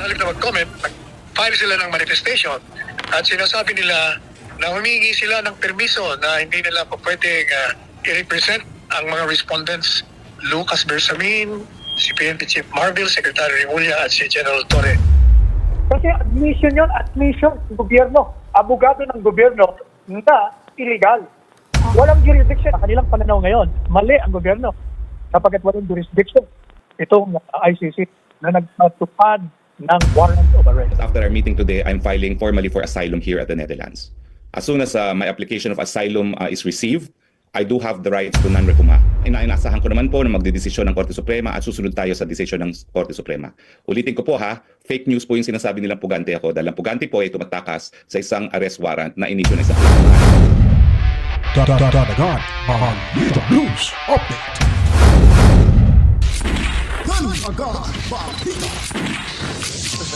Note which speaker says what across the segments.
Speaker 1: halip na mag-comment, nag-file sila ng manifestation at sinasabi nila na humingi sila ng permiso na hindi nila po pwedeng i-represent ang mga respondents, Lucas Bersamin, si PNP Chief Marvel, Secretary Remulla at si General Torre.
Speaker 2: Kasi admission yun, admission ng gobyerno, abogado ng gobyerno na illegal. Walang jurisdiction. Sa kanilang pananaw ngayon, mali ang gobyerno sapagkat walang jurisdiction itong ICC na nagpatupad ng warrant of arrest.
Speaker 3: After our meeting today, I'm filing formally for asylum here at the Netherlands. As soon as my application of asylum is received, I do have the rights to non-refuma. Inaasahan ko naman po na magdedesisyon ng Korte Suprema at susunod tayo sa desisyon ng Korte Suprema. Ulitin ko po fake news po yung sinasabi nilang pugante ako dahil ang pugante po ay tumatakas sa isang arrest warrant na inisyu ng isang
Speaker 4: Dadagan, Balita News Update.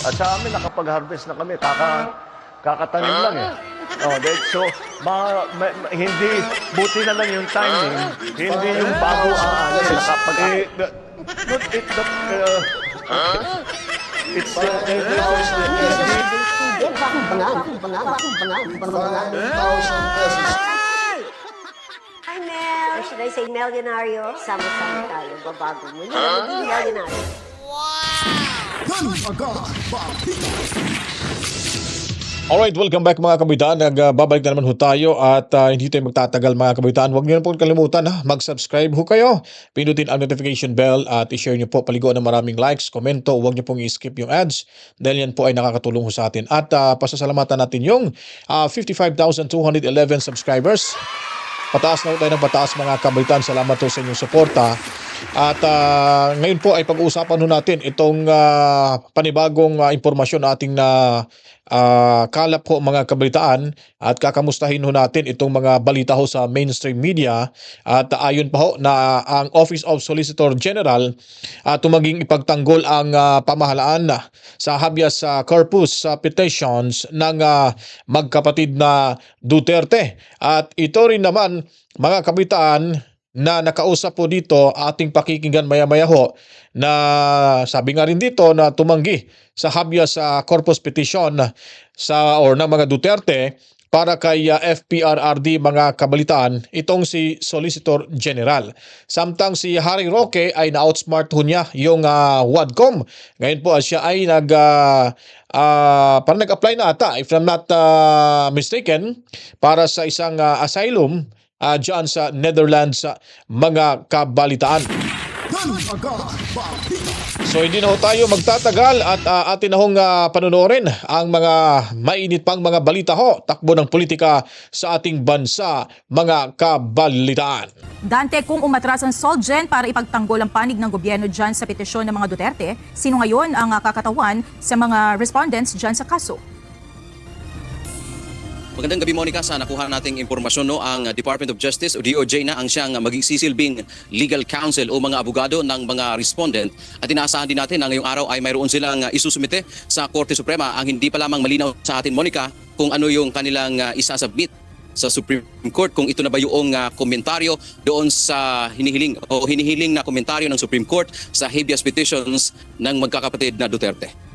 Speaker 5: At sa amin, nakapag-harvest na kami. Kakatanim lang eh. So, hindi, buti na lang yung timing. Hindi yung bago ang
Speaker 6: Hi, Mel. Or should I say Meldinario? Sama-sama tayo. Babago mo. Yun, maging Meldinario.
Speaker 4: Alright, welcome back mga kabitaan. Nagbabalik na naman ho tayo at hindi tayo magtatagal mga kabitaan. Huwag niyo na po kalimutan mag-subscribe ho kayo. Pindutin ang notification bell at i-share niyo po paliguan ng maraming likes, komento. Huwag niyo pong i-skip yung ads dahil yan po ay nakakatulong ho sa atin. At pasasalamatan natin yung 55,211 subscribers. Pataas na tayo ng pataas mga kabitaan. Salamat po sa inyong suporta. At ngayon po ay pag-uusapan ho natin itong panibagong impormasyon na ating kalap ho mga kabalitaan at kakamustahin ho natin itong mga balita ho sa mainstream media at ayon pa ho na ang Office of Solicitor General tumaging ipagtanggol ang pamahalaan sa habeas corpus petitions ng magkapatid na Duterte. At ito rin naman mga kabalitaan na nakausap po dito ating pakikinggan maya-maya ho na sabi nga rin dito na tumanggi sa habeas corpus petition ng mga Duterte para kay FPRRD mga kabalitaan itong si Solicitor General. Samtang si Harry Roque ay na-outsmart ho niya yung WADCOM. Ngayon po siya ay parang nag-apply na ata if I'm not mistaken para sa isang asylum dyan sa Netherlands mga kabalitaan. So hindi na ho tayo magtatagal at atin na hong panonoorin ang mga mainit pang mga balita ho, takbo ng politika sa ating bansa mga kabalitaan.
Speaker 7: Dante, kung umatras ang SOLGEN para ipagtanggol ang panig ng gobyerno dyan sa petisyon ng mga Duterte, sino ngayon ang kakatawan sa mga respondents dyan sa kaso?
Speaker 8: Magandang gabi Monica, sa nakuha nating impormasyon ang Department of Justice o DOJ na ang siyang magsisilbing legal counsel o mga abogado ng mga respondent at inaasahan din natin na ngayong araw ay mayroon silang isusumite sa Korte Suprema. Ang hindi pa lamang malinaw sa atin Monica kung ano yung kanilang isasubmit sa Supreme Court, kung ito na ba yung komentaryo doon sa hinihiling na komentaryo ng Supreme Court sa habeas petitions ng magkakapatid na Duterte.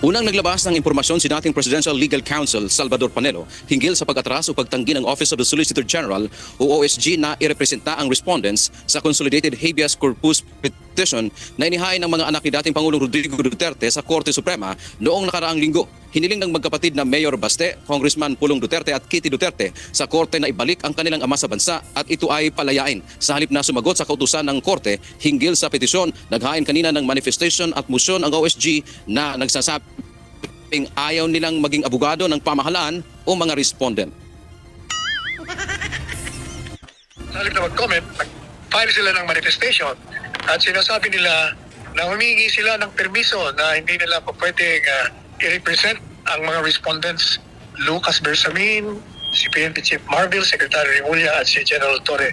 Speaker 8: Unang naglabas ng impormasyon si dating Presidential Legal Counsel Salvador Panelo hinggil sa pag-atras o pagtanggi ng Office of the Solicitor General o OSG na irepresenta ang respondents sa Consolidated Habeas Corpus Petition na inihain ng mga anak ni dating Pangulong Rodrigo Duterte sa Korte Suprema noong nakaraang linggo. Hiniling ng magkapatid na Mayor Baste, Congressman Pulong Duterte at Kitty Duterte sa Korte na ibalik ang kanilang ama sa bansa at ito ay palayain. Sa halip na sumagot sa kautusan ng Korte hinggil sa petisyon, naghain kanina ng manifestation at motion ang OSG na nagsasabing ayaw nilang maging abogado ng pamahalaan o mga respondent.
Speaker 1: Halip na mag-comment, nag-file sila ng manifestation at sinasabi nila na humingi sila ng permiso na hindi nila po pwedeng i-represent ang mga respondents, Lucas Bersamin, si PNP Chief Marvel, Secretary Remulla at si General Torre.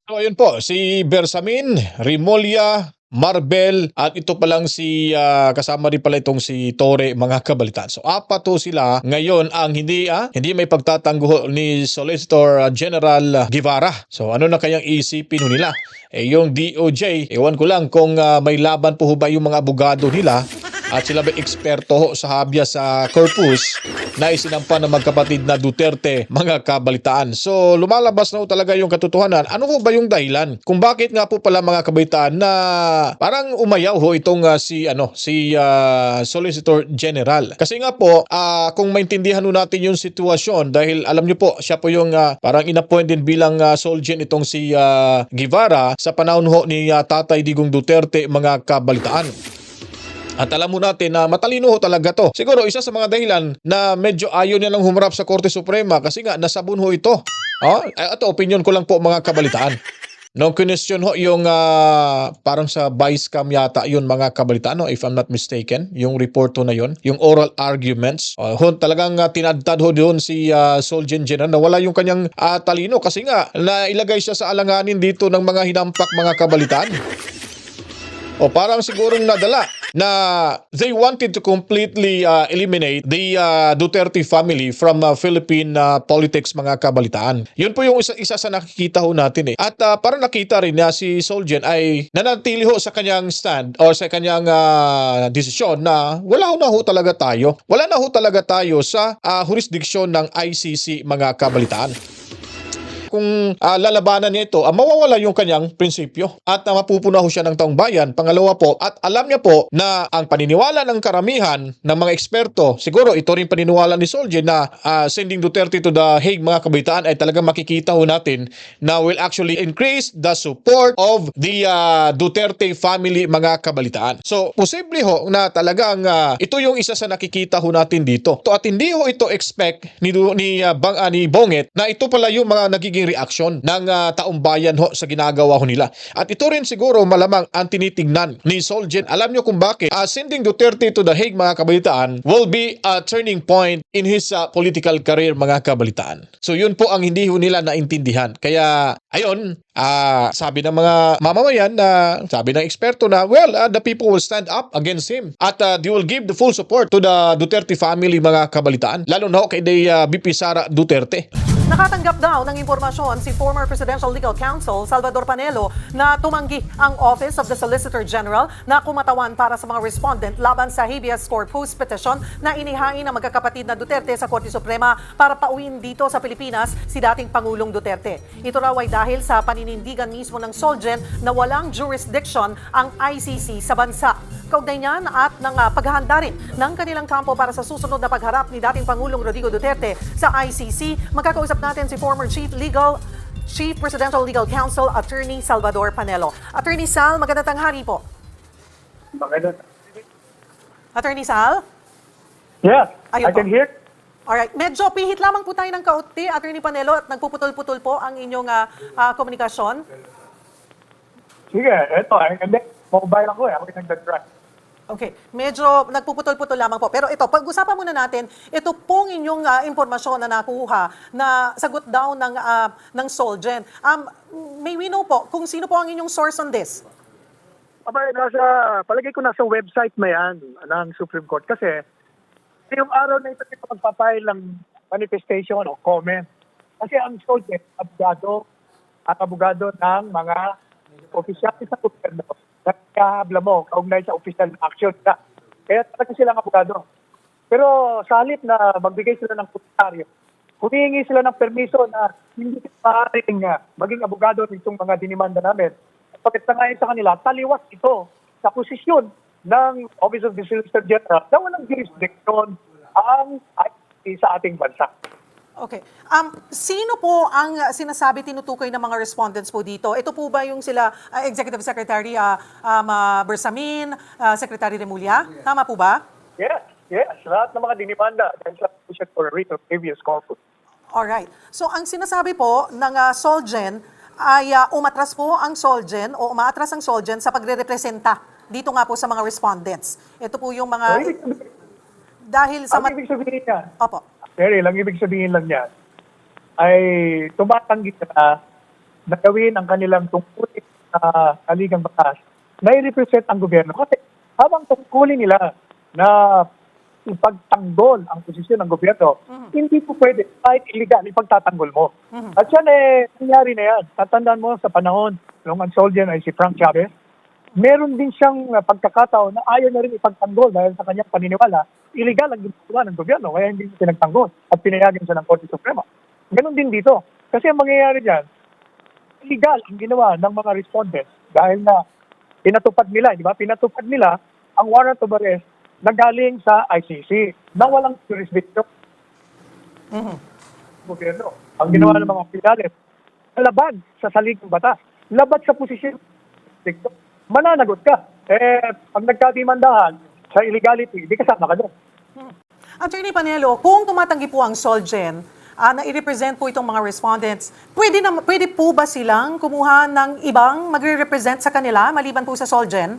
Speaker 4: So ayun po, si Bersamin, Remulla, Marvel at ito pa lang si kasama rin pala itong si Torre mga kabalitan. So apat to sila ngayon ang hindi may pagtatangguho ni Solicitor General Guevara. So ano na kayang isipin nila? yung DOJ, ewan ko lang kung may laban po ho ba yung mga abogado nila at sila ba eksperto ho sa habeas sa corpus na isinampa ng magkapatid na Duterte, mga kabalitaan. So lumalabas na ho talaga yung katotohanan. Ano ho ba yung dahilan kung bakit nga po pala, mga kabalitaan, na parang umayaw ho itong si Solicitor General? Kasi nga po, kung maintindihan ho natin yung sitwasyon, dahil alam nyo po, siya po yung parang inappoint din bilang Solgen itong si Guevara sa panahon ho ni Tatay Digong Duterte, mga kabalitaan. At alam mo natin na matalino ho talaga to. Siguro isa sa mga dahilan na medyo ayaw niya lang humarap sa Korte Suprema kasi nga nasabon ho ito. Ito, opinion ko lang po, mga kabalitaan. Nung question ho yung parang sa vice cam yata yun, mga kabalitaan, no, if I'm not mistaken, yung report ho na yun, yung oral arguments, talagang tinadtad ho doon si Solgen General na wala yung kanyang talino kasi nga nailagay siya sa alanganin dito ng mga hinampak, mga kabalitaan. O parang sigurong nadala na they wanted to completely eliminate the Duterte family from Philippine politics, mga kabalitaan. Yun po yung isa sa nakikita ho natin eh. At parang nakita rin na si Solgen ay nanatili ho sa kanyang stand or sa kanyang desisyon na wala na ho talaga tayo. Wala na ho talaga tayo sa jurisdiction ng ICC, mga kabalitaan. Kung lalabanan niya ito, mawawala yung kanyang prinsipyo at mapupuna ho siya ng taong bayan. Pangalawa po, at alam niya po na ang paniniwala ng karamihan ng mga eksperto, siguro ito rin paniniwala ni Solgen na sending Duterte to the Hague, mga kabaitaan, ay talagang makikita ho natin na will actually increase the support of the Duterte family, mga kabalitaan. So, posible ho na talagang ito yung isa sa nakikita ho natin dito. At hindi ho ito expect ni Bonget na ito pala yung mga nagiging reaksyon ng taong bayan ho sa ginagawa ho nila. At ito rin siguro malamang ang tinitingnan ni Solgen. Alam nyo kung bakit sending Duterte to the Hague, mga kabalitaan, will be a turning point in his political career, mga kabalitaan. So yun po ang hindi ho nila naintindihan. Kaya ayon, sabi ng mga mamamayan, sabi ng eksperto na the people will stand up against him at they will give the full support to the Duterte family, mga kabalitaan, lalo na ho kay BP Sara Duterte.
Speaker 9: Nakatanggap daw ng impormasyon si former Presidential Legal Counsel Salvador Panelo na tumanggi ang Office of the Solicitor General na kumatawan para sa mga respondent laban sa habeas corpus petition na inihain ng magkakapatid na Duterte sa Korte Suprema para pauwiin dito sa Pilipinas si dating Pangulong Duterte. Ito raw ay dahil sa paninindigan mismo ng Solgen na walang jurisdiction ang ICC sa bansa. Kaugnay niyan at ng paghahanda rin ng kanilang kampo para sa susunod na pagharap ni dating Pangulong Rodrigo Duterte sa ICC, magkakausap natin si former Chief Presidential Legal Counsel Attorney Salvador Panelo. Attorney Sal, magandang tanghali po. Attorney Sal?
Speaker 2: Yes, I
Speaker 9: Ayun po.
Speaker 2: can hear.
Speaker 9: Alright, medyo pihit lamang po tayo ng kaunti, Attorney Panelo, at nagpuputol-putol po ang inyong komunikasyon.
Speaker 2: Sige, eto. Hindi, mobile ako eh. Ako yung nagdadrive.
Speaker 9: Okay, medyo nagpuputol-putol lamang po. Pero ito, pag-usapan muna natin, ito pong inyong impormasyon na nakuha na sagot daw ng Solgen. May we know po kung sino po ang inyong source on this?
Speaker 2: Palagay ko nasa website na yan ng Supreme Court kasi yung araw na ito magpapile ng manifestation o comment. Kasi ang Solgen, abogado ng mga opisyal sa gobyerno. Nagkahabla mo, kaugnay sa official action na. Kaya talaga silang abogado. Pero sa halip na magbigay sila ng komentaryo, humihingi sila ng permiso na hindi maaaring maging abogado nitong mga dinimanda namin. Pagkat ngayon sa kanila, taliwas ito sa posisyon ng Office of the Solicitor General na walang jurisdiction ang ICC sa ating bansa.
Speaker 9: Okay. Sino po ang sinasabi tinutukoy ng mga respondents po dito? Ito po ba yung sila Executive Secretary Bersamin, Secretary Remulla? Tama po ba?
Speaker 2: Yes. Lahat ng mga dinimanda dahil sa petition for a writ of habeas corpus.
Speaker 9: Alright. So ang sinasabi po ng Solgen ay umatras po ang Solgen o umaatras ang Solgen sa pagre-representa dito nga po sa mga respondents. Ito po yung mga... dahil sa...
Speaker 2: Ang ibig sabihin niya,
Speaker 9: Opo.
Speaker 2: ang ibig sabihin lang niya ay tumatanggi na gawin ang kanilang tungkulin na kaligang batas na i-represent ang gobyerno. Kasi habang tungkulin nila na ipagtanggol ang posisyon ng gobyerno, hindi po pwede kahit illegal ipagtatanggol mo. At yan nangyari na yan. Tatandaan mo sa panahon nung ang Soldier ay si Frank Chavez, meron din siyang pagkakataon na ayaw na rin ipagtanggol dahil sa kanyang paniniwala, illegal ang ginagawa ng gobyerno, kaya hindi siya pinagtanggol at pinayagan siya ng Korte Suprema. Ganon din dito. Kasi ang mangyayari dyan, illegal ang ginawa ng mga respondents dahil na pinatupad nila, di ba? Pinatupad nila ang warrant of arrest na galing sa ICC na walang jurisdiction. Gobyerno. Ang ginawa ng mga opisyales, labag sa saligang batas, labag sa posisyon. Mananagot ka. Pag nagkadimandahan sa illegality, di kasama ka doon.
Speaker 9: Attorney Panelo, kung tumatanggi po ang Solgen na i-represent po itong mga respondents, pwede po ba silang kumuha ng ibang magre-represent sa kanila maliban po sa Solgen?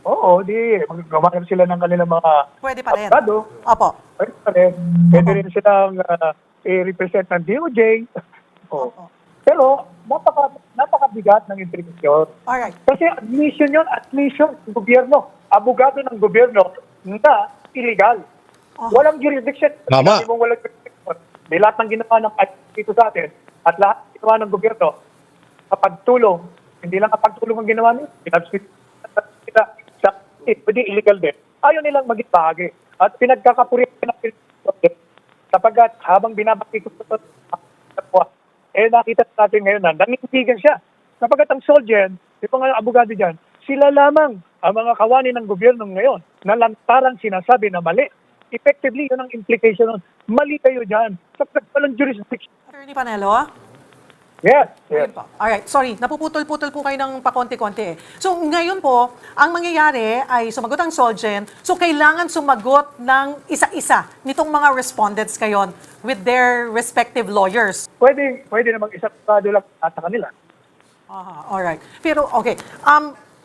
Speaker 2: Oo, di magawa sila ng kanilang mga
Speaker 9: Pwede pa rin.
Speaker 2: abogado.
Speaker 9: Opo.
Speaker 2: Pwede pa rin. Pwede rin silang i-represent ng DOJ. Oo. Pero napakabigat ng implikasyon.
Speaker 9: Alright.
Speaker 2: Kasi admission ng gobyerno. Abogado ng gobyerno na illegal. Walang jurisdiction.
Speaker 4: Tama.
Speaker 2: Sabi mong walang jurisdiction. Di lahat ng ginawa ng dito sa atin at lahat ng ginawa ng gobyerno kapagtulong. Hindi lang kapagtulong ang ginawa nila. Pwede illegal din. Ayaw nilang maging bahagi. At pinagkakapurihan ng sapagkat habang binabaki ko ito, nakita natin ngayon na nangintigan siya. Sapagkat ang Solgen, yung mga abogado dyan, sila lamang ang mga kawani ng gobyerno ngayon na lantarang sinasabi na mali. Effectively, yun ang implication nun. Mali kayo dyan. Sapagkat walang jurisdiction.
Speaker 9: Attorney Panelo?
Speaker 2: Yes.
Speaker 9: Ayun po. Alright, sorry. Napuputol-putol po kayo ng pakonti-konti. So ngayon po, ang mangyayari ay sumagot ang Solgen. So kailangan sumagot ng isa-isa nitong mga respondents ngayon with their respective lawyers.
Speaker 2: Pwede namang isang abogado lang at sa kanila.
Speaker 9: Alright. Pero okay,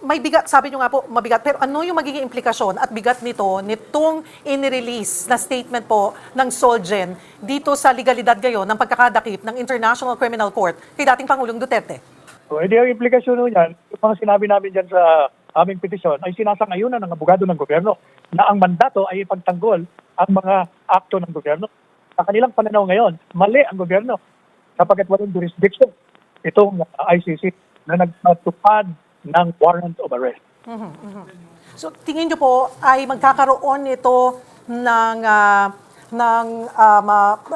Speaker 9: may bigat, sabi nyo nga po, mabigat. Pero ano yung magiging implikasyon at bigat nitong in-release na statement po ng Solgen dito sa legalidad ngayon ng pagkakadakip ng International Criminal Court kay dating Pangulong Duterte?
Speaker 2: So, hindi ang implikasyon nun yan, yung mga sinabi namin dyan sa aming petisyon ay sinasangayunan ng abogado ng gobyerno na ang mandato ay ipagtanggol ang mga akto ng gobyerno. Sa kanilang pananaw ngayon, mali ang gobyerno sapagkat walang jurisdiction itong ICC na nagpatupad ng warrant of arrest.
Speaker 9: So tingin nyo po ay magkakaroon ito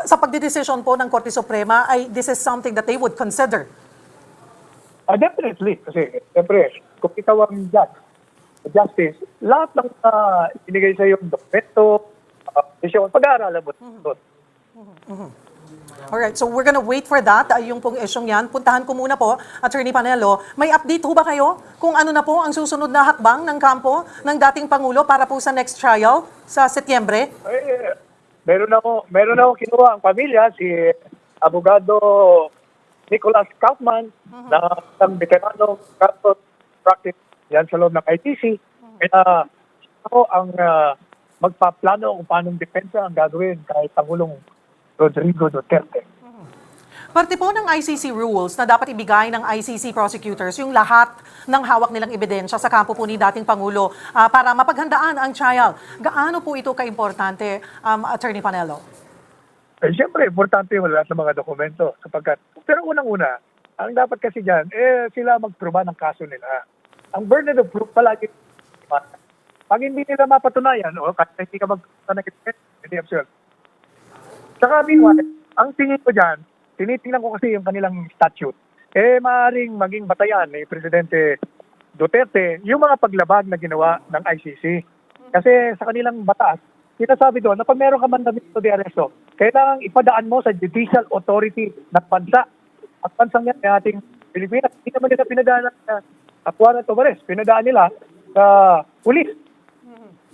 Speaker 9: sa pagdidesisyon po ng Korte Suprema ay this is something that they would consider?
Speaker 2: Definitely. Kasi, siyempre, kung ikaw ang justice, lahat ng binigay sa iyo yung dokumento, pag-aaralan mo.
Speaker 9: Alright, so we're gonna wait for that, yung pong isyong yan. Puntahan ko muna po, Attorney Panelo. May update ho ba kayo kung ano na po ang susunod na hakbang ng kampo ng dating Pangulo para po sa next trial sa Setyembre?
Speaker 2: Meron ako kinuha ang pamilya, si Abogado Nicholas Kaufman, na isang veterano practice yan sa loob ng ITC. Ako ang magpaplano kung paanong depensa ang gagawin kahit Pangulong Rodrigo Duterte.
Speaker 9: Parte po ng ICC rules na dapat ibigay ng ICC prosecutors yung lahat ng hawak nilang ebidensya sa kampo po ni dating Pangulo para mapaghandaan ang trial. Gaano po ito kaimportante, Attorney Panelo?
Speaker 2: Siyempre, importante yung lahat ng mga dokumento. Pero unang-una, ang dapat kasi dyan, sila magproba ng kaso nila. Ang burden of proof palagi, pag hindi nila mapatunayan, kahit hindi ka magpatunayan, hindi absurd. Saka meanwhile, ang tingin ko dyan, tinitingnan ko kasi yung kanilang statute, maaaring maging batayan ni Presidente Duterte yung mga paglabag na ginawa ng ICC. Kasi sa kanilang batas, sinasabi doon na pag meron ka mandamento de arresto, kailangan ipadaan mo sa judicial authority ng bansa. At bansang yan, ating Pilipinas, hindi naman nila pinadaan ng warrant of arrest. Pinadaan nila sa pulis,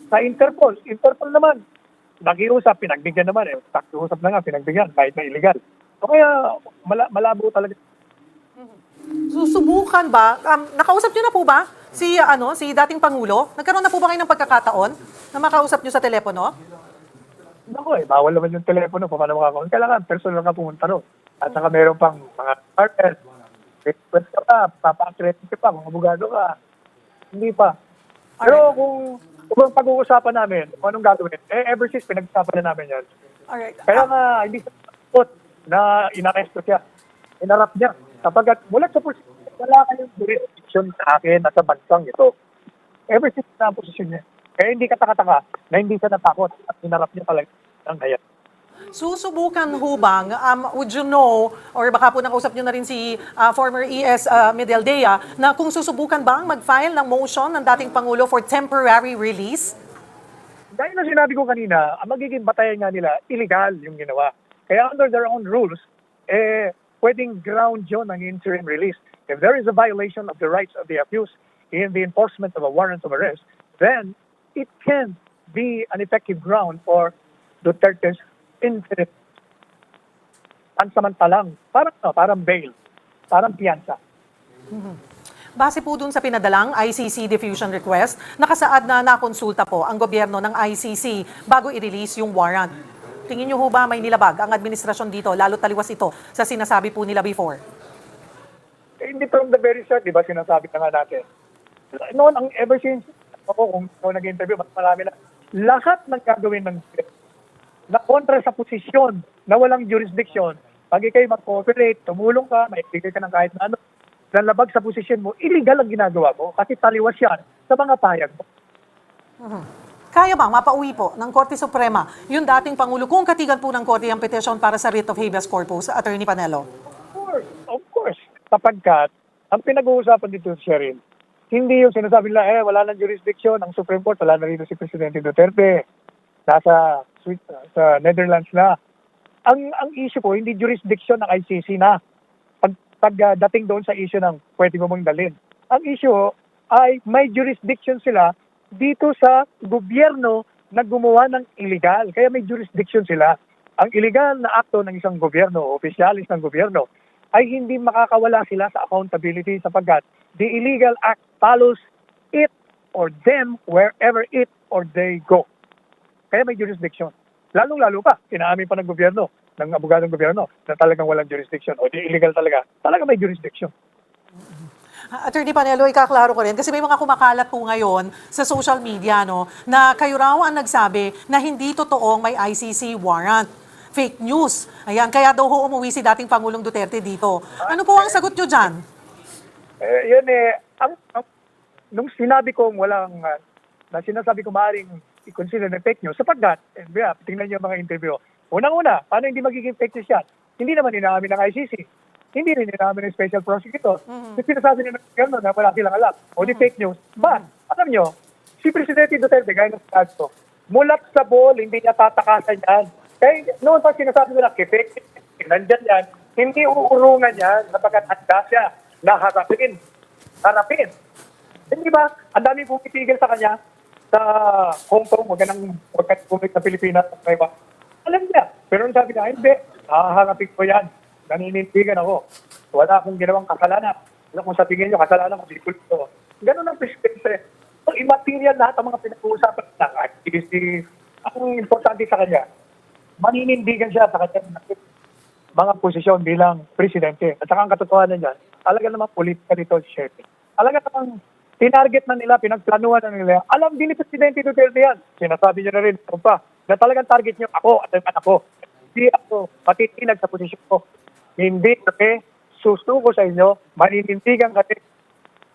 Speaker 2: sa Interpol. Interpol naman, nakiusap, pinagbigyan naman. Nakiusap na nga, pinagbigyan, kahit na illegal. So kaya, malabo talaga.
Speaker 9: Susubukan ba? Nakausap niyo na po ba si dating Pangulo? Nagkaroon na po ba kayo ng pagkakataon na makausap niyo sa telepono?
Speaker 2: Naku bawal naman yung telepono. Paano makakausap? Kailangan personal ka pumunta ro. At saka meron pang mga partners. Request ka pa, papa-accredit ka pa, kung abogado ka. Hindi pa. Pero kung pag-uusapan namin, kung anong gagawin, ever since pinag-usapan na namin yan.
Speaker 9: Alright.
Speaker 2: Kaya nga, hindi sa na inaresto siya. Inarap niya. Kapag mula sa wala kayong jurisdiction sa akin at sa bansang ito. Ever since na ang posisyon niya. Kaya hindi kataka-taka na hindi siya natakot at hinarap niya talaga ang hayat.
Speaker 9: Susubukan ho bang, would you know, or baka po nakausap nyo na rin si former ES Medaldea, na kung susubukan bang mag-file ng motion ng dating Pangulo for temporary release?
Speaker 2: Dahil na sinabi ko kanina, ang magiging batayan nga nila, illegal yung ginawa. Kaya under their own rules, pwedeng ground yun ng interim release. If there is a violation of the rights of the accused in the enforcement of a warrant of arrest, then it can be an effective ground for Duterte's interim. Pansamantalang, parang bail, parang piyansa.
Speaker 9: Base po dun sa pinadalang ICC diffusion request, nakasaad na nakonsulta po ang gobyerno ng ICC bago i-release yung warrant. Tingin nyo ho ba may nilabag ang administrasyon dito, lalo taliwas ito sa sinasabi po nila before?
Speaker 2: Hindi from the very start, di ba, sinasabi na nga natin. Noon, ever since, kung nag-interview, mas marami na, lahat ng gagawin ng na kontra sa posisyon na walang jurisdiction, pag ikay mag-cooperate, tumulong ka, maibigay ka ng kahit na ano, lalabag sa posisyon mo, illegal ang ginagawa mo kasi taliwas yan sa mga payag mo.
Speaker 9: Kaya bang mapauwi po ng Korte Suprema yung dating Pangulo kung katigan po ng Korte ang petition para sa writ of habeas corpus, Attorney Panelo?
Speaker 2: Of course. Sapagkat, ang pinag-uusapan dito, Sheryl, hindi yung sinasabi nila, wala nang jurisdiction, ang Supreme Court, wala na rito si Presidente Duterte, nasa Netherlands na. Ang issue ko, hindi jurisdiction ng ICC na. Pagdating doon sa issue ng pwede mo mong dalhin. Ang issue ay may jurisdiction sila dito sa gobyerno na gumawa ng illegal. Kaya may jurisdiction sila. Ang illegal na akto ng isang gobyerno, opisyalis ng gobyerno, ay hindi makakawala sila sa accountability sapagkat the illegal act follows it or them wherever it or they go. Kaya may jurisdiction. Lalong-lalo pa, inaamin pa ng gobyerno, ng abogadong gobyerno, na talagang walang jurisdiction o di illegal talaga may jurisdiction.
Speaker 9: Attorney Panelo, ikaklaro ko rin kasi may mga kumakalat po ngayon sa social media na kayo raw ang nagsabi na hindi totoong may ICC warrant. Fake news. Ayan, kaya daw ho umuwi si dating Pangulong Duterte dito. Ano po ang sagot nyo dyan?
Speaker 2: Nung sinabi ko na sinasabi ko maaaring i-consider na fake news, sapagkat, tingnan niyo mga interview. Unang-una, paano hindi magiging fake news yan? Hindi naman inaamin ng ICC. Hindi rin inaamin ng Special Prosecutor. Kasi sinasabi nila ng gobyerno na wala silang alam. O di fake news. But, alam nyo, si Presidente Duterte, gaya ng sinabi ko, mulat sa ball, hindi niya tatakasan yan. Kaya noon pa sinasabi nila, fake news, nandyan yan, hindi uurungan yan napagkat handa siya na harapin. Hindi ba? Ang dami pumipigil sa kanya sa Hong Kong, wag ka bumalik sa Pilipinas. Alam niya. Pero sabi niya, hindi, haharapin ko yan. Naninindigan ako. Wala akong ginawang kasalanan. Kung sa tingin niyo, kasalanan ko, di ko. Ganun ang prescription. So, immaterial lahat ang mga pinag-uusapan ng ICC. Ang importante sa kanya, maninindigan siya sa kanya mga posisyon bilang presidente. At saka ang katotohanan niyan, talaga naman politika dito si Shirley. Talaga namang tinarget na nila, pinagplanuhan na nila. Alam din ni Presidente Duterte yan. Sinasabi niya na rin pa, na talagang target niyo ako at ang anak ko. Hindi ako matitinag sa posisyon ko. Hindi kasi susuko sa inyo, maninindigan kasi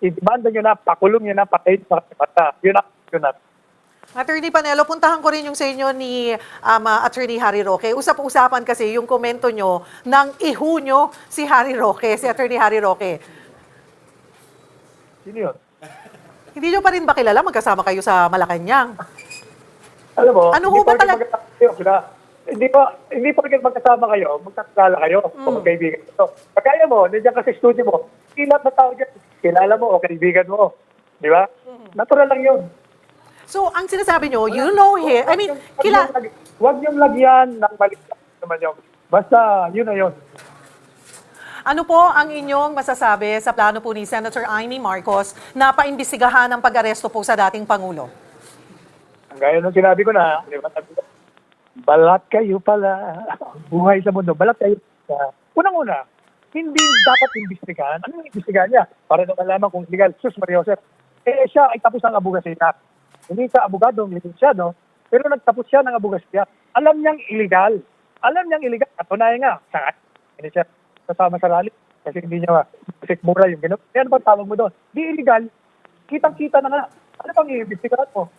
Speaker 2: i-demanda niyo na, pakulong niyo na, patayin sa bata. Yun na.
Speaker 9: Attorney Panelo, puntahan ko rin yung sa inyo ni Attorney Harry Roque. Usap-usapan kasi yung komento nyo nang ihu nyo si Harry Roque, si Attorney Harry Roque.
Speaker 2: Sino yun?
Speaker 9: Hindi nyo pa rin ba kilala? Magkasama kayo sa Malacanang.
Speaker 2: Alam mo,
Speaker 9: Ano ho ba talaga?
Speaker 2: Hindi pa magkasama kayo, magkakilala kayo, o magkaibigan ito. Pagkaya mo, nandiyan ka sa studio mo, ilat na tao dyan, kilala mo o kaibigan mo. Di ba? Natural lang yun.
Speaker 9: So, ang sinasabi nyo, you know him. I mean,
Speaker 2: Huwag niyong lagyan ng balik naman yun. Basta, yun na yun.
Speaker 9: ano po ang inyong masasabi sa plano po ni Senator Amy Marcos na paimbestigahan ang pag-aresto po sa dating Pangulo?
Speaker 2: Gaya nung sinabi ko na, di ba, balat kayo pala, buhay sa mundo, balat kayo. Unang-una, hindi dapat imbestigahan. Ano yung imbestigahan niya? Para na malaman kung legal. Sus Maria Joseph. Siya ay tapos ng abogasiya. Hindi sa abogado, lisensyado, pero nagtapos siya ng abogasiya. Alam niyang illegal. Katunayan nga, hindi siya kasama sa rally. Kasi hindi niya sikmura yung gano'n. Ano ba tawag mo doon? Di illegal. Kitang-kita na nga. Ano pang i-investigahan mo?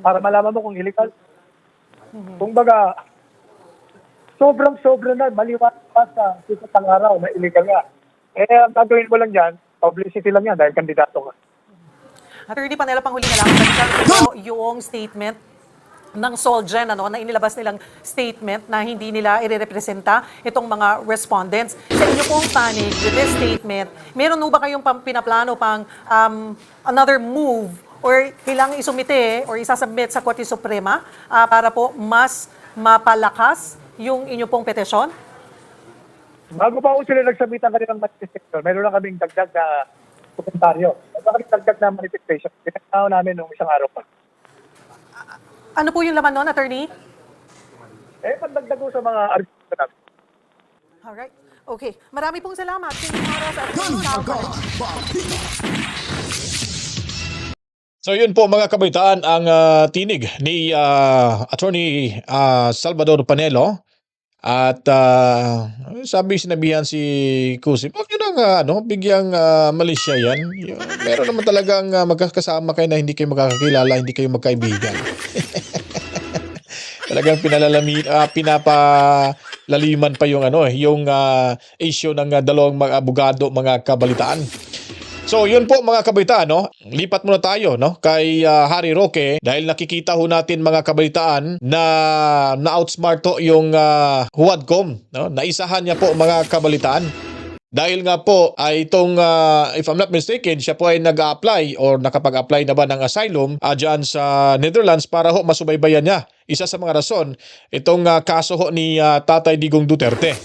Speaker 2: Para malaman mo kung illegal. Kung baga, sobrang na, maliwanag pa sa isang araw na illegal nga. Ang gagawin mo lang yan, publicity lang yan dahil kandidato nga.
Speaker 9: Attorney Panelo, panghuli na lang. Balikan ko yung statement ng Solgen, na inilabas nilang statement na hindi nila irerepresenta itong mga respondents. Sa inyo pong panig with this statement, meron ba kayong pinaplano pang another move or kailangang isumite or isasubmit sa Korte Suprema para po mas mapalakas yung inyo pong petisyon?
Speaker 2: Bago pa ako sila nagsabit ang kanilang manifestation, meron lang kaming dagdag na komentaryo. Meron kaming dagdag na manifestation. Pinagkakaw namin nung isang araw pa.
Speaker 9: Ano po yung laman nun, attorney?
Speaker 2: Pagdagdag ko sa mga argumento namin.
Speaker 9: Alright. Okay. Marami pong salamat. Oras at
Speaker 4: So yun po mga kabaitaan ang tinig ni Attorney Salvador Panelo. At sinabihan si Kusi, wag yun ang bigyang Malaysia yan. Meron naman talagang magkakasama kayo na hindi kayo magkakakilala, hindi kayo magkaibigan. Talagang pinapalaliman pa yung yung issue ng dalawang mga abogado, mga kabalitaan. So yun po mga kabaitaan, lipat muna tayo kay Harry Roque dahil nakikita ho natin mga kabaitaan na na-outsmart to yung Huadcom, naisahan niya po mga kabalitaan. Dahil nga po ay itong if I'm not mistaken, siya po ay nag-a-apply or nakapag-apply na ba ng asylum dyan sa Netherlands para ho masubaybayan niya. Isa sa mga rason itong kaso ho ni Tatay Digong Duterte.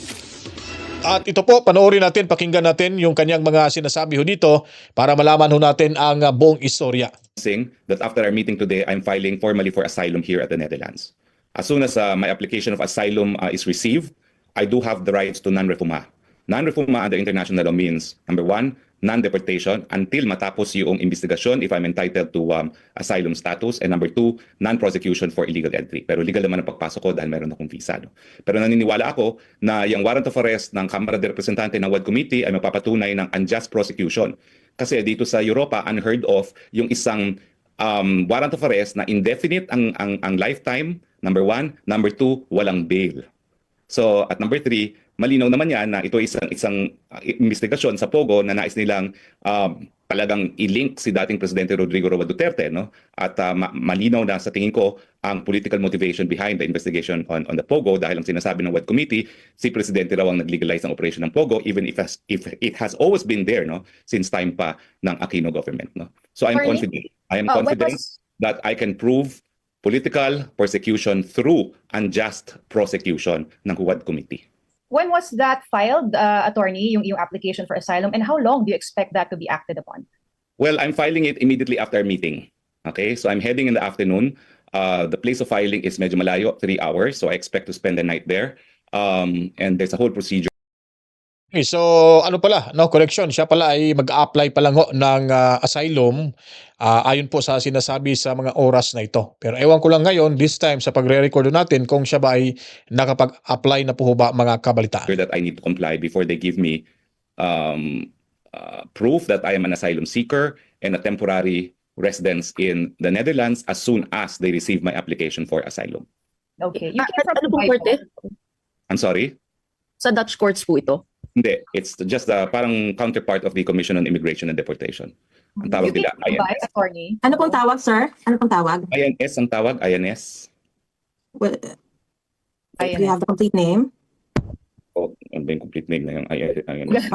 Speaker 4: At ito po, panoorin natin, pakinggan natin yung kanyang mga sinasabi ho dito para malaman ho natin ang buong istorya.
Speaker 3: Saying that after our meeting today, I'm filing formally for asylum here at the Netherlands. As soon as my application of asylum is received, I do have the rights to non-refoulement. Non-refoulement under international law means, number one, non-deportation until matapos yung investigasyon if I'm entitled to asylum status, and number two, non-prosecution for illegal entry. Pero legal naman ang pagpasok ko dahil meron akong visa. Pero naniniwala ako na yung warrant of arrest ng Kamara de Representante ng WAD Committee ay mapapatunay ng unjust prosecution. Kasi dito sa Europa, unheard of yung isang warrant of arrest na indefinite ang lifetime, number one. Number two, walang bail. So at number three, malinaw naman yan na ito isang investigasyon sa Pogo na nais nilang talagang i-link si dating Presidente Rodrigo Roa Duterte. At malinaw na sa tingin ko ang political motivation behind the investigation on the Pogo dahil ang sinasabi ng WAD Committee, si Presidente raw ang nag-legalize ng operation ng Pogo even if it has always been there since time pa ng Aquino government. So I'm confident. I am confident that I can prove political persecution through unjust prosecution ng WAD Committee.
Speaker 10: When was that filed, attorney, yung application for asylum, and how long do you expect that to be acted upon?
Speaker 3: Well, I'm filing it immediately after our meeting. Okay, so I'm heading in the afternoon. The place of filing is medyo malayo, 3 hours, so I expect to spend the night there. And there's a whole procedure.
Speaker 4: Okay, so correction, siya pala ay mag-a-apply pa lang ho ng asylum ayon po sa sinasabi sa mga oras na ito. Pero ewan ko lang ngayon, this time sa pagre-record natin kung siya ba ay nakapag-apply na po ba mga kabalitaan.
Speaker 3: That I need to comply before they give me proof that I am an asylum seeker and a temporary residence in the Netherlands as soon as they receive my application for asylum.
Speaker 10: Okay. You came from
Speaker 11: Ano pong
Speaker 10: Dubai
Speaker 11: korte?
Speaker 10: po?
Speaker 3: I'm sorry?
Speaker 11: Sa Dutch courts po ito?
Speaker 3: Hindi, it's just the parang counterpart of the Commission on Immigration and Deportation. Ang tawag
Speaker 10: You
Speaker 3: nila
Speaker 10: came from Dubai,
Speaker 3: INS.
Speaker 10: attorney?
Speaker 11: Ano pong tawag, sir? Ano pong tawag?
Speaker 3: INS ang tawag, INS.
Speaker 11: Well, do you
Speaker 10: INS.
Speaker 11: have the complete name?
Speaker 3: O, ano ba yung complete name na yung INS?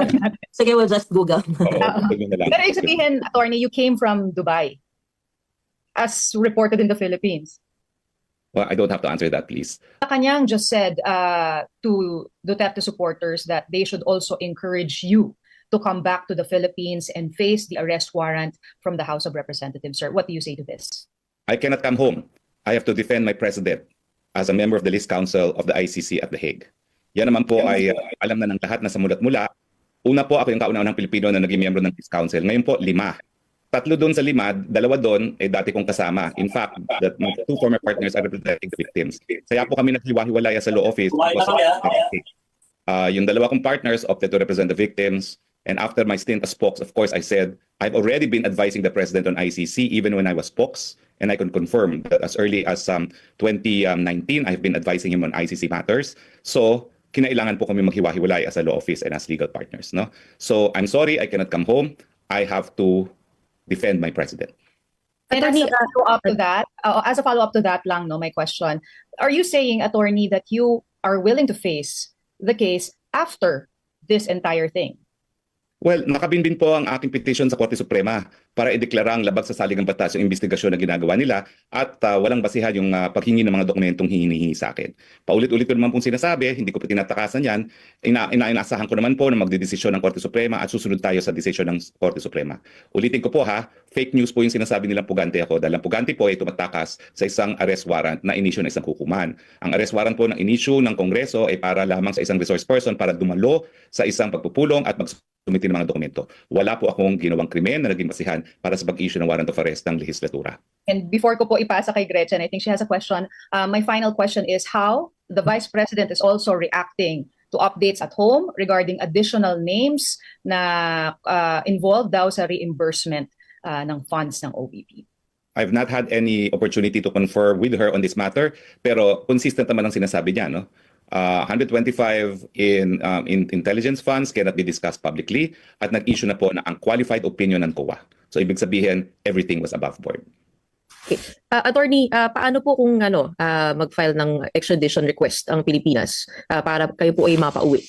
Speaker 11: Sige, we'll just Google.
Speaker 3: Google na lang.
Speaker 10: Pero ibig sabihin, attorney, you came from Dubai as reported in the Philippines.
Speaker 3: Well, I don't have to answer that, please.
Speaker 10: Kanyang just said to Duterte supporters that they should also encourage you to come back to the Philippines and face the arrest warrant from the House of Representatives. Sir, what do you say to this?
Speaker 3: I cannot come home. I have to defend my president as a member of the list council of the ICC at The Hague. Yan naman po ay alam na ng lahat na sa mulat mula. Una po ako yung kauna-unang Pilipino na naging miyembro ng list council. Ngayon po, 5. 3 doon sa 5, 2 doon ay dati kong kasama. In fact, the 2 former partners are representing the victims. Kaya po kami naghiwa-hiwalaya sa law office. Yung 2 kong partners opted to represent the victims. And after my stint as spokes, of course, I said, I've already been advising the president on ICC even when I was spokes. And I can confirm that as early as 2019, I've been advising him on ICC matters. So, kinailangan po kami maghiwa-hiwalay as a law office and as legal partners. No? So, I'm sorry, I cannot come home. I have to defend my president.
Speaker 10: And as a follow-up to that, lang, no, my question, are you saying, attorney, that you are willing to face the case after this entire thing?
Speaker 3: Well, nakabinbin po ang aking petition sa Korte Suprema para ideklarang labag sa saligang batas yung investigasyon na ginagawa nila at walang basihan yung paghingi ng mga dokumentong hinihingi sa akin. Paulit-ulit ko naman pong sinasabi, hindi ko po tinatakasan yan. Inaasahan ko naman po na magdedesisyon ng Korte Suprema at susunod tayo sa desisyon ng Korte Suprema. Ulitin ko po ha, fake news po yung sinasabi nilang pugante ako dahil ang pugante po ay tumatakas sa isang arrest warrant na inisyu ng isang hukuman. Ang arrest warrant po ng inisyu ng Kongreso ay para lamang sa isang resource person para dumalo sa isang pagpupulong at sumiti ng mga dokumento. Wala po akong ginawang krimen na naging basihan para sa pag-issue ng warrant of arrest ng lehislatura.
Speaker 10: And before ko po ipasa kay Gretchen, I think she has a question. My final question is how the Vice President is also reacting to updates at home regarding additional names na involved daw sa reimbursement ng funds ng OVP.
Speaker 3: I've not had any opportunity to confer with her on this matter, pero consistent naman ang sinasabi niya, no? 125 in intelligence funds cannot be discussed publicly at nag-issue na po na ang qualified opinion ng COA. So ibig sabihin, everything was above board.
Speaker 12: Okay. Attorney, paano po kung mag-file ng extradition request ang Pilipinas para kayo po ay mapauwi?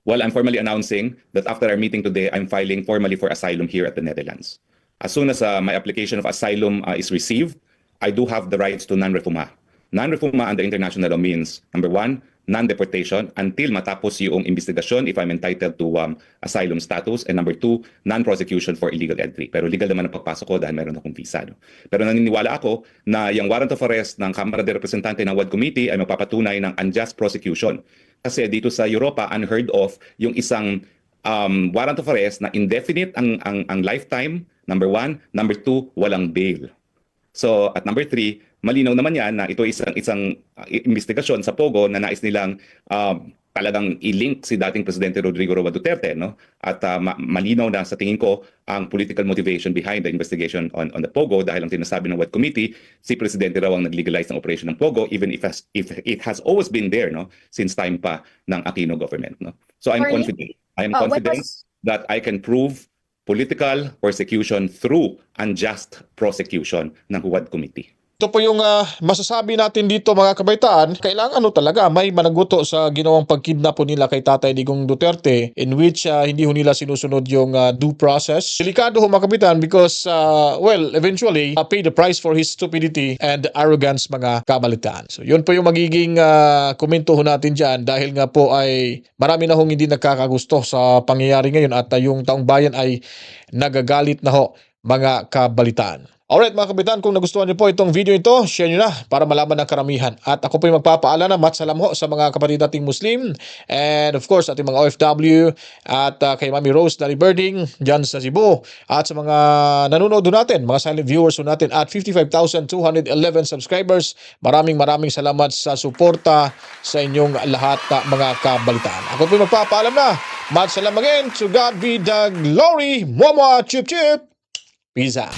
Speaker 3: Well, I'm formally announcing that after our meeting today, I'm filing formally for asylum here at the Netherlands. As soon as my application of asylum is received, I do have the rights to non-refoulement. Non-refoulement under international law means, number one, non-deportation until matapos yung investigasyon if I'm entitled to asylum status, and number two, non-prosecution for illegal entry. Pero legal naman ang pagpasok ko dahil meron akong visa. No? Pero naniniwala ako na yung warrant of arrest ng Kamara de Representante ng WAD Committee ay magpapatunay ng unjust prosecution. Kasi dito sa Europa, unheard of yung isang warrant of arrest na indefinite ang lifetime, number one. Number two, walang bail. So, at number three, malinaw naman yan na ito isang investigasyon sa Pogo na nais nilang talagang i-link si dating Presidente Rodrigo Roa Duterte, no? At malinaw na sa tingin ko ang political motivation behind the investigation on the Pogo dahil ang sinasabi ng WAD Committee, si Presidente raw ang nag-legalize ng operation ng Pogo even if it has always been there, no? Since time pa ng Aquino government, no? So I'm confident. That I can prove political persecution through unjust prosecution ng WAD Committee.
Speaker 4: Ito po yung masasabi natin dito mga kabaitaan. Kailangan talaga may managuto sa ginawang pagkidnap po nila kay Tatay Digong Duterte in which hindi ho nila sinusunod yung due process. Delikado ho mga kapitan because eventually pay the price for his stupidity and arrogance mga kabalitaan. So yun po yung magiging komento ho natin dyan dahil nga po ay marami na hong hindi nagkakagusto sa pangyayari ngayon at yung taong bayan ay nagagalit na ho mga kabalitaan. Alright mga kapitan, kung nagustuhan niyo po itong video ito, share niyo na para malaman ng karamihan. At ako po yung magpapaalala, matsalam ho sa mga kapatid nating Muslim and of course ating mga OFW at kay Mami Rose Daliberding dyan sa Cebu at sa mga nanonood natin, mga silent viewers natin at 55,211 subscribers. Maraming salamat sa suporta sa inyong lahat na mga kabalitaan. Ako po yung magpapaalam na. Matsalam again. To God be the glory. Mwah mwah. Chip chip. Peace out.